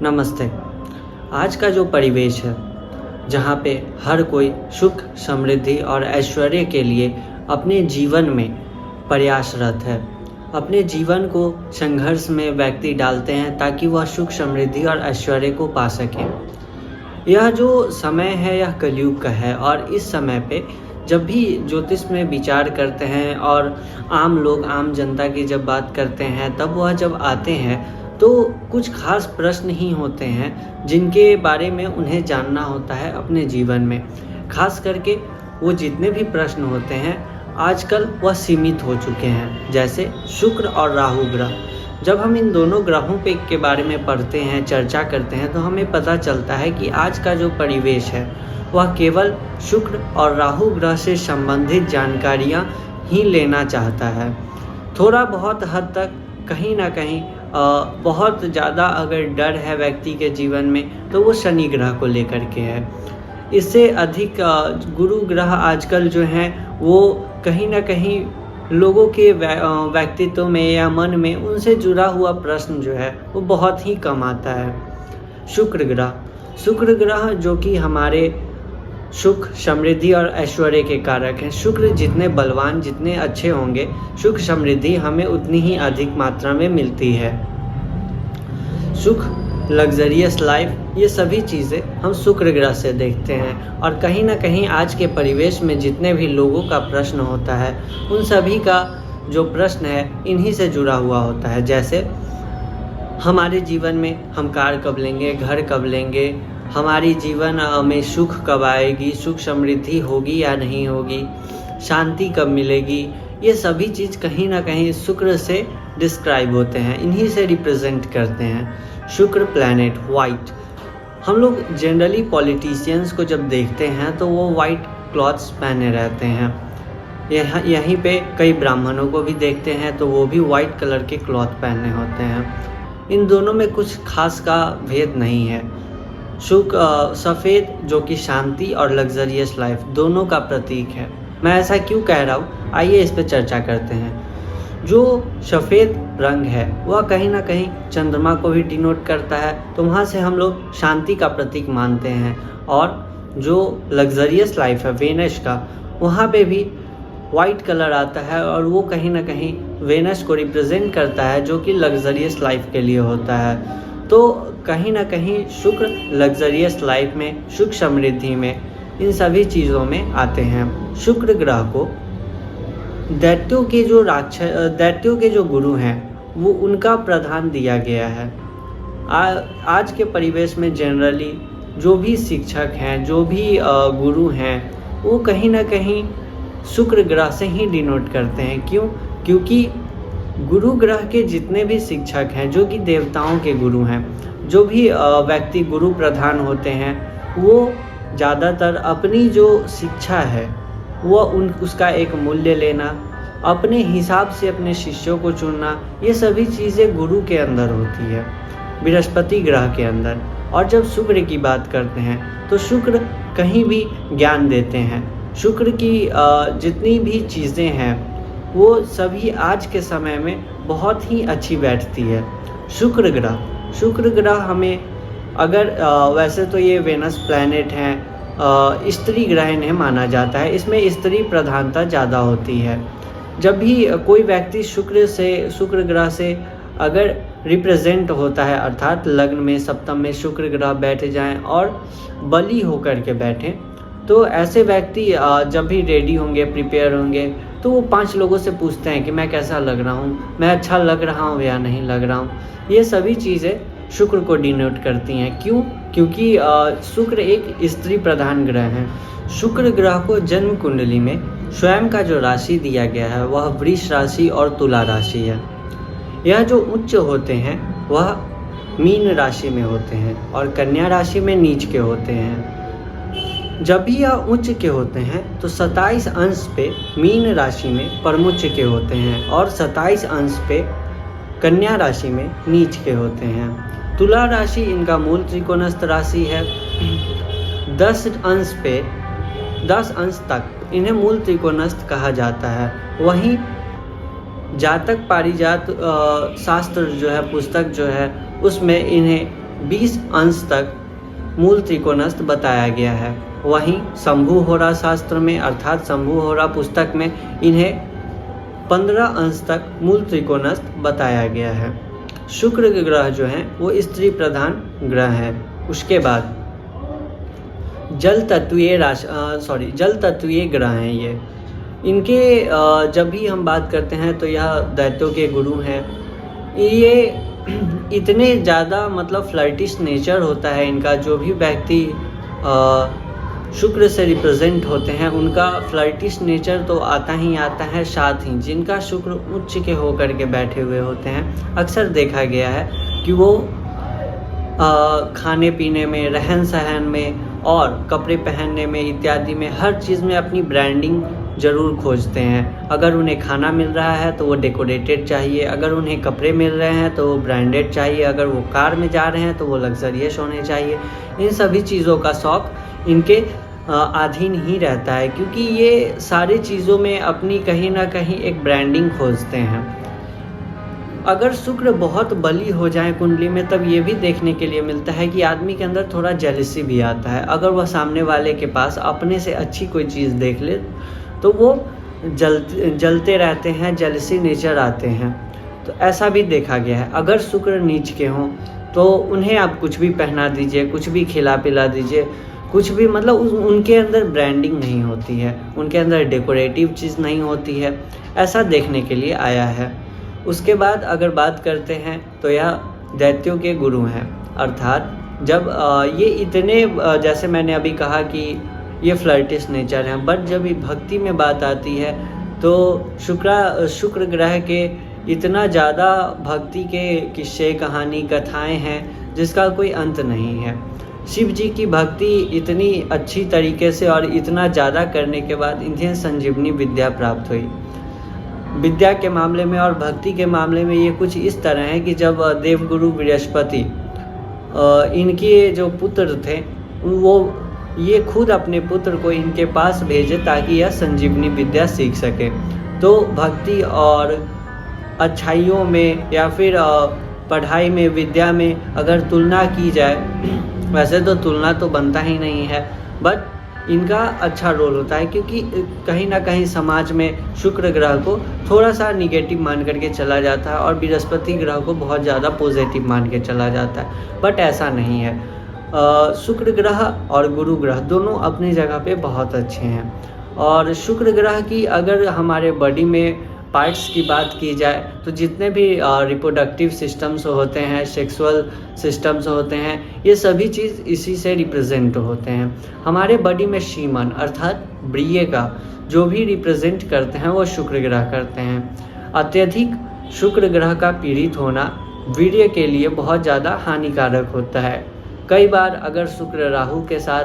नमस्ते। आज का जो परिवेश है, जहाँ पे हर कोई सुख, समृद्धि और ऐश्वर्य के लिए अपने जीवन में प्रयासरत है। अपने जीवन को संघर्ष में व्यक्ति डालते हैं ताकि वह सुख, समृद्धि और ऐश्वर्य को पा सकें। यह जो समय है यह कलयुग का है और इस समय पे जब भी ज्योतिष में विचार करते हैं और आम लोग, आम जनता की जब बात करते हैं, तब वह जब आते हैं तो कुछ खास प्रश्न ही होते हैं जिनके बारे में उन्हें जानना होता है अपने जीवन में। खास करके वो जितने भी प्रश्न होते हैं आजकल वह सीमित हो चुके हैं, जैसे शुक्र और राहु ग्रह। जब हम इन दोनों ग्रहों के बारे में पढ़ते हैं, चर्चा करते हैं, तो हमें पता चलता है कि आज का जो परिवेश है वह केवल शुक्र और राहु ग्रह से संबंधित जानकारियाँ ही लेना चाहता है। थोड़ा बहुत हद तक कहीं ना कहीं बहुत ज़्यादा अगर डर है व्यक्ति के जीवन में तो वो शनि ग्रह को लेकर के है। इससे अधिक गुरु ग्रह आजकल जो हैं वो कहीं ना कहीं लोगों के व्यक्तित्व में या मन में उनसे जुड़ा हुआ प्रश्न जो है वो बहुत ही कम आता है। शुक्र ग्रह जो कि हमारे सुख, समृद्धि और ऐश्वर्य के कारक हैं। शुक्र जितने बलवान, जितने अच्छे होंगे, सुख समृद्धि हमें उतनी ही अधिक मात्रा में मिलती है। सुख, लग्जरियस लाइफ, ये सभी चीज़ें हम शुक्र ग्रह से देखते हैं। और कहीं ना कहीं आज के परिवेश में जितने भी लोगों का प्रश्न होता है उन सभी का जो प्रश्न है इन्हीं से जुड़ा हुआ होता है। जैसे हमारे जीवन में हम कार कब लेंगे, घर कब लेंगे, हमारी जीवन में सुख कब आएगी, सुख समृद्धि होगी या नहीं होगी, शांति कब मिलेगी, ये सभी चीज़ कहीं ना कहीं शुक्र से डिस्क्राइब होते हैं, इन्हीं से रिप्रेजेंट करते हैं। शुक्र प्लैनेट वाइट, हम लोग जनरली पॉलिटिशियंस को जब देखते हैं तो वो वाइट क्लॉथ्स पहने रहते हैं। यहीं पे कई ब्राह्मणों को भी देखते हैं तो वो भी वाइट कलर के क्लॉथ पहने होते हैं। इन दोनों में कुछ खास का भेद नहीं है। सफ़ेद जो कि शांति और लग्जरियस लाइफ दोनों का प्रतीक है। मैं ऐसा क्यों कह रहा हूँ, आइए इस पर चर्चा करते हैं। जो सफ़ेद रंग है वह कहीं ना कहीं चंद्रमा को भी डिनोट करता है, तो वहाँ से हम लोग शांति का प्रतीक मानते हैं। और जो लग्जरियस लाइफ है वेनस का, वहाँ पे भी वाइट कलर आता है और वो कहीं ना कहीं वेनस को रिप्रेजेंट करता है जो कि लग्जरियस लाइफ के लिए होता है। तो कहीं ना कहीं शुक्र लग्जरियस लाइफ में, सुख समृद्धि में, इन सभी चीज़ों में आते हैं। शुक्र ग्रह को दैत्यों के जो गुरु हैं वो उनका प्रधान दिया गया है। आज के परिवेश में जनरली जो भी शिक्षक हैं, जो भी गुरु हैं, वो कहीं ना कहीं शुक्र ग्रह से ही डिनोट करते हैं। क्यों? क्योंकि गुरु ग्रह के जितने भी शिक्षक हैं जो कि देवताओं के गुरु हैं, जो भी व्यक्ति गुरु प्रधान होते हैं, वो ज़्यादातर अपनी जो शिक्षा है वो उसका एक मूल्य लेना, अपने हिसाब से अपने शिष्यों को चुनना, ये सभी चीज़ें गुरु के अंदर होती है, बृहस्पति ग्रह के अंदर। और जब शुक्र की बात करते हैं तो शुक्र कहीं भी ज्ञान देते हैं। शुक्र की जितनी भी चीज़ें हैं वो सभी आज के समय में बहुत ही अच्छी बैठती है। शुक्र ग्रह हमें अगर वैसे तो ये वेनस प्लैनेट हैं, स्त्री ग्रह इन्हें माना जाता है, इसमें स्त्री प्रधानता ज़्यादा होती है। जब भी कोई व्यक्ति शुक्र ग्रह से अगर रिप्रेजेंट होता है, अर्थात लग्न में सप्तम में शुक्र ग्रह बैठ जाएं और बली होकर के बैठें, तो ऐसे व्यक्ति जब भी रेडी होंगे, प्रिपेयर होंगे, तो वो 5 लोगों से पूछते हैं कि मैं कैसा लग रहा हूँ, मैं अच्छा लग रहा हूँ या नहीं लग रहा हूँ। ये सभी चीज़ें शुक्र को डिनोट करती हैं। क्यों? क्योंकि शुक्र एक स्त्री प्रधान ग्रह है। शुक्र ग्रह को जन्म कुंडली में स्वयं का जो राशि दिया गया है वह वृष राशि और तुला राशि है। यह जो उच्च होते हैं वह मीन राशि में होते हैं और कन्या राशि में नीच के होते हैं। जब भी यह उच्च के होते हैं तो 27 अंश पे मीन राशि में परमुच्च के होते हैं और 27 अंश पे कन्या राशि में नीच के होते हैं। तुला राशि इनका मूल त्रिकोणस्थ राशि है। 10 अंश तक इन्हें मूल त्रिकोणस्थ कहा जाता है। वहीं जातक पारिजात शास्त्र जो है, पुस्तक जो है, उसमें इन्हें 20 अंश तक मूल त्रिकोणस्थ बताया गया है। वहीं शंभु होरा शास्त्र में अर्थात शंभु होरा पुस्तक में इन्हें 15 अंश तक मूल त्रिकोणस्थ बताया गया है। शुक्र ग्रह जो हैं वो स्त्री प्रधान ग्रह है। उसके बाद जल तत्वीय ग्रह हैं ये। इनके जब भी हम बात करते हैं तो यह दैत्यों के गुरु हैं। ये इतने ज़्यादा मतलब फ्लर्टिश नेचर होता है इनका। जो भी व्यक्ति शुक्र से रिप्रेजेंट होते हैं उनका फ्लर्टिश नेचर तो आता ही आता है। साथ ही जिनका शुक्र उच्च के होकर के बैठे हुए होते हैं, अक्सर देखा गया है कि वो खाने पीने में, रहन सहन में और कपड़े पहनने में इत्यादि में हर चीज़ में अपनी ब्रांडिंग ज़रूर खोजते हैं। अगर उन्हें खाना मिल रहा है तो वो डेकोरेटेड चाहिए, अगर उन्हें कपड़े मिल रहे हैं तो वो ब्रांडेड चाहिए, अगर वो कार में जा रहे हैं तो वो लग्जरियस होने चाहिए। इन सभी चीज़ों का शौक़ इनके अधीन ही रहता है, क्योंकि ये सारी चीज़ों में अपनी कहीं ना कहीं एक ब्रांडिंग खोजते हैं। अगर शुक्र बहुत बली हो जाए कुंडली में, तब ये भी देखने के लिए मिलता है कि आदमी के अंदर थोड़ा जेलसी भी आता है। अगर वह सामने वाले के पास अपने से अच्छी कोई चीज़ देख ले तो वो जलते रहते हैं, जेलसी नेचर आते हैं। तो ऐसा भी देखा गया है। अगर शुक्र नीच के हों तो उन्हें आप कुछ भी पहना दीजिए, कुछ भी खिला पिला दीजिए, कुछ भी मतलब उनके अंदर ब्रांडिंग नहीं होती है, उनके अंदर डेकोरेटिव चीज़ नहीं होती है। ऐसा देखने के लिए आया है। उसके बाद अगर बात करते हैं तो यह दैत्यों के गुरु हैं। अर्थात जब ये इतने जैसे मैंने अभी कहा कि ये फ्लर्टिश नेचर हैं, बट जब भक्ति में बात आती है तो शुक्र ग्रह के इतना ज़्यादा भक्ति के किस्से, कहानी, कथाएं हैं जिसका कोई अंत नहीं है। शिव जी की भक्ति इतनी अच्छी तरीके से और इतना ज़्यादा करने के बाद इन्हें संजीवनी विद्या प्राप्त हुई। विद्या के मामले में और भक्ति के मामले में ये कुछ इस तरह है कि जब देवगुरु बृहस्पति इनके जो पुत्र थे वो ये खुद अपने पुत्र को इनके पास भेजे ताकि यह संजीवनी विद्या सीख सके। तो भक्ति और अच्छाइयों में या फिर पढ़ाई में, विद्या में अगर तुलना की जाए, वैसे तो तुलना तो बनता ही नहीं है, बट इनका अच्छा रोल होता है, क्योंकि कहीं ना कहीं समाज में शुक्र ग्रह को थोड़ा सा निगेटिव मान करके चला जाता है और बृहस्पति ग्रह को बहुत ज़्यादा पॉजिटिव मान के चला जाता है। बट ऐसा नहीं है। शुक्र ग्रह और गुरु ग्रह दोनों अपनी जगह पे बहुत अच्छे हैं। और शुक्र ग्रह की अगर हमारे बॉडी में पार्ट्स की बात की जाए तो जितने भी रिप्रोडक्टिव सिस्टम्स होते हैं, सेक्सुअल सिस्टम्स होते हैं, ये सभी चीज़ इसी से रिप्रेजेंट होते हैं। हमारे बॉडी में शीमन अर्थात ब्रिये का जो भी रिप्रेजेंट करते हैं वो शुक्र ग्रह करते हैं। अत्यधिक शुक्र ग्रह का पीड़ित होना वीर्य के लिए बहुत ज़्यादा हानिकारक होता है। कई बार अगर शुक्र राहु के साथ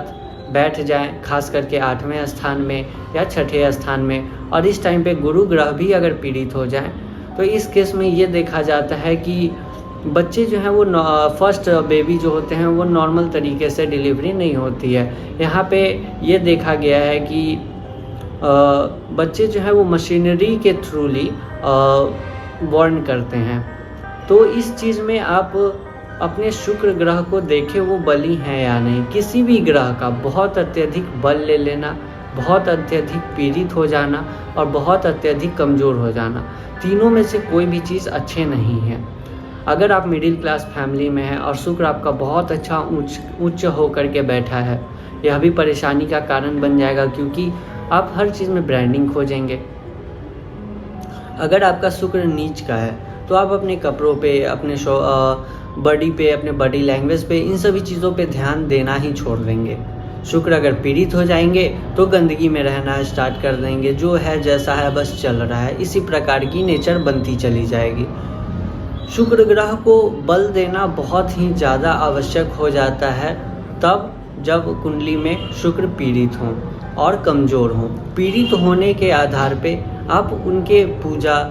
बैठ जाएं, खास करके 8वें स्थान में या 6ठे स्थान में, और इस टाइम पे गुरु ग्रह भी अगर पीड़ित हो जाएं, तो इस केस में ये देखा जाता है कि बच्चे जो हैं वो फर्स्ट बेबी जो होते हैं वो नॉर्मल तरीके से डिलीवरी नहीं होती है। यहाँ पे ये देखा गया है कि बच्चे जो हैं वो मशीनरी के थ्रूली बॉर्न करते हैं। तो इस चीज़ में आप अपने शुक्र ग्रह को देखें वो बली हैं या नहीं। किसी भी ग्रह का बहुत अत्यधिक बल ले लेना, बहुत अत्यधिक पीड़ित हो जाना और बहुत अत्यधिक कमज़ोर हो जाना, तीनों में से कोई भी चीज़ अच्छे नहीं है। अगर आप मिडिल क्लास फैमिली में हैं और शुक्र आपका बहुत अच्छा उच्च होकर के बैठा है, यह भी परेशानी का कारण बन जाएगा, क्योंकि आप हर चीज़ में ब्रांडिंग खोजेंगे। अगर आपका शुक्र नीच का है तो आप अपने कपड़ों पे, अपने बॉडी पे, अपने बॉडी लैंग्वेज पे, इन सभी चीज़ों पे ध्यान देना ही छोड़ देंगे। शुक्र अगर पीड़ित हो जाएंगे तो गंदगी में रहना स्टार्ट कर देंगे, जो है जैसा है बस चल रहा है, इसी प्रकार की नेचर बनती चली जाएगी। शुक्र ग्रह को बल देना बहुत ही ज़्यादा आवश्यक हो जाता है तब जब कुंडली में शुक्र पीड़ित हों और कमज़ोर हों। पीड़ित होने के आधार पे आप उनके पूजा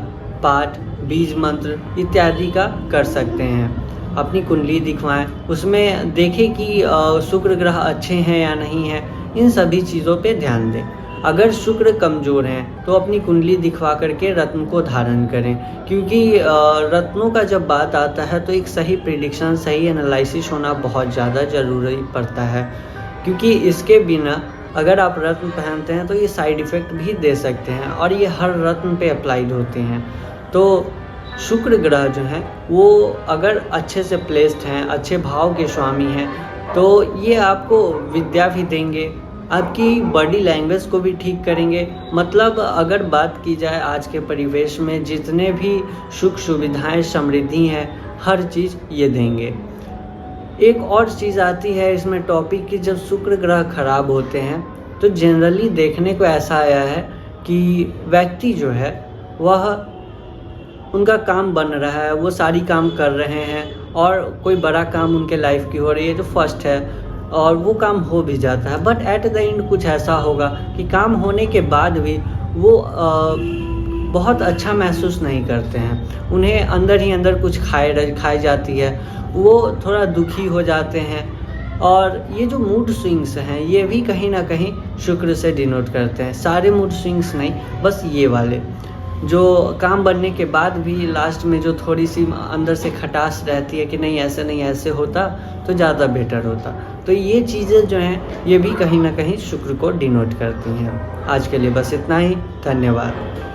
पाठ, बीज मंत्र इत्यादि का कर सकते हैं। अपनी कुंडली दिखवाएं, उसमें देखें कि शुक्र ग्रह अच्छे हैं या नहीं हैं, इन सभी चीज़ों पे ध्यान दें। अगर शुक्र कमज़ोर हैं तो अपनी कुंडली दिखवा करके रत्न को धारण करें, क्योंकि रत्नों का जब बात आता है तो एक सही प्रिडिक्शन, सही एनालिसिस होना बहुत ज़्यादा ज़रूरी पड़ता है, क्योंकि इसके बिना अगर आप रत्न पहनते हैं तो ये साइड इफ़ेक्ट भी दे सकते हैं और ये हर रत्न पे अप्लाइड होते हैं। तो शुक्र ग्रह जो हैं वो अगर अच्छे से प्लेस्ड हैं, अच्छे भाव के स्वामी हैं, तो ये आपको विद्या भी देंगे, आपकी बॉडी लैंग्वेज को भी ठीक करेंगे। मतलब अगर बात की जाए आज के परिवेश में जितने भी सुख सुविधाएं, समृद्धि हैं, हर चीज़ ये देंगे। एक और चीज़ आती है इसमें टॉपिक की, जब शुक्र ग्रह खराब होते हैं तो जनरली देखने को ऐसा आया है कि व्यक्ति जो है वह, उनका काम बन रहा है, वो सारी काम कर रहे हैं और कोई बड़ा काम उनके लाइफ की हो रही है जो फर्स्ट है और वो काम हो भी जाता है, बट एट द एंड कुछ ऐसा होगा कि काम होने के बाद भी वो बहुत अच्छा महसूस नहीं करते हैं, उन्हें अंदर ही अंदर कुछ खाई जाती है, वो थोड़ा दुखी हो जाते हैं। और ये जो मूड स्विंग्स हैं ये भी कहीं ना कहीं शुक्र से डिनोट करते हैं। सारे मूड स्विंग्स नहीं, बस ये वाले जो काम बनने के बाद भी लास्ट में जो थोड़ी सी अंदर से खटास रहती है कि नहीं ऐसे नहीं, ऐसे होता तो ज़्यादा बेटर होता। तो ये चीज़ें जो हैं ये भी कहीं ना कहीं शुक्र को डिनोट करती हैं। आज के लिए बस इतना ही, धन्यवाद।